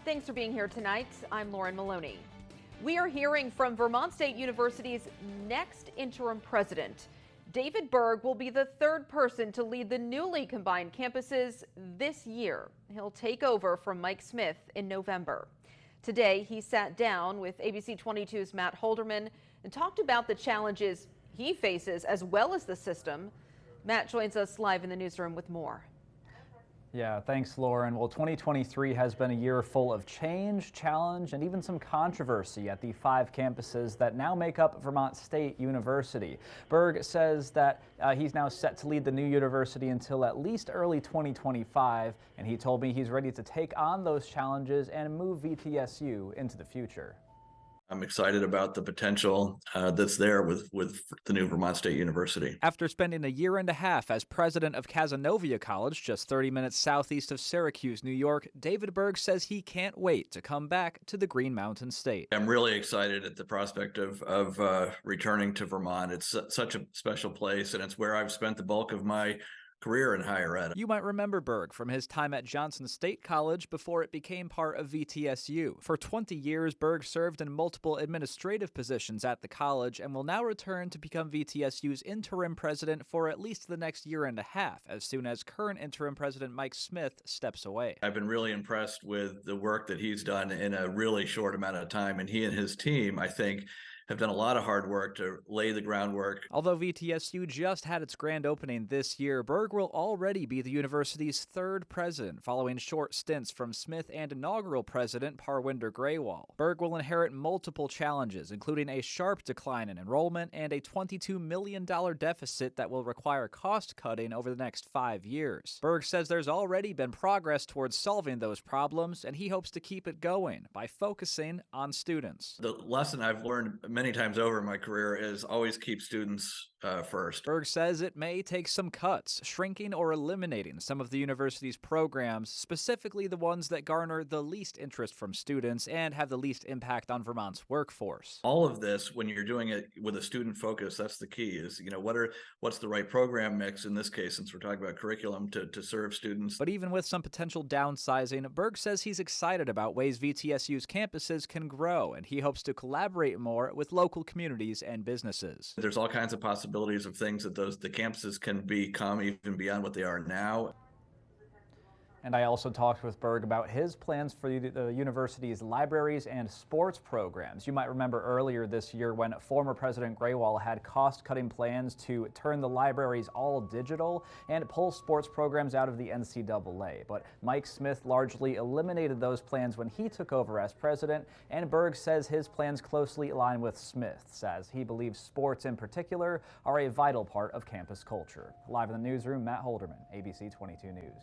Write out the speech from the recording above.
Thanks for being here tonight. I'm Lauren Maloney. We are hearing from Vermont State University's next interim president. David Berg will be the third person to lead the newly combined campuses this year. He'll take over from Mike Smith in November. Today, he sat down with ABC 22's Matt Holderman and talked about the challenges he faces as well as the system. Matt joins us live in the newsroom with more. Yeah, thanks, Lauren. Well, 2023 has been a year full of change, challenge, and even some controversy at the 5 campuses that now make up Vermont State University. Berg says that he's now set to lead the new university until at least early 2025, and he told me he's ready to take on those challenges and move VTSU into the future. I'm excited about the potential that's there with the new Vermont State University. After spending a year and a half as president of Cazenovia College, just 30 minutes southeast of Syracuse, New York, David Berg says he can't wait to come back to the Green Mountain State. I'm really excited at the prospect of returning to Vermont. It's such a special place, and it's where I've spent the bulk of my career in higher ed. You might remember Berg from his time at Johnson State College before it became part of VTSU. For 20 years, Berg served in multiple administrative positions at the college and will now return to become VTSU's interim president for at least the next year and a half, as soon as current interim president Mike Smith steps away. I've been really impressed with the work that he's done in a really short amount of time, and he and his team, I think, have done a lot of hard work to lay the groundwork. Although VTSU just had its grand opening this year, Berg will already be the university's third president, following short stints from Smith and inaugural president Parwinder Graywall. Berg will inherit multiple challenges, including a sharp decline in enrollment and a $22 million deficit that will require cost cutting over the next 5 years. Berg says there's already been progress towards solving those problems, and he hopes to keep it going by focusing on students. The lesson I've learned many times over in my career is always keep students first. Berg says it may take some cuts, shrinking or eliminating some of the university's programs, specifically the ones that garner the least interest from students and have the least impact on Vermont's workforce. All of this, when you're doing it with a student focus, that's the key, is, what's the right program mix in this case, since we're talking about curriculum to serve students. But even with some potential downsizing, Berg says he's excited about ways VTSU's campuses can grow, and he hopes to collaborate more with local communities and businesses. There's all kinds of possibilities of things that the campuses can become even beyond what they are now. And I also talked with Berg about his plans for the university's libraries and sports programs. You might remember earlier this year when former President Graywall had cost-cutting plans to turn the libraries all digital and pull sports programs out of the NCAA. But Mike Smith largely eliminated those plans when he took over as president, and Berg says his plans closely align with Smith's, as he believes sports in particular are a vital part of campus culture. Live in the newsroom, Matt Holderman, ABC 22 News.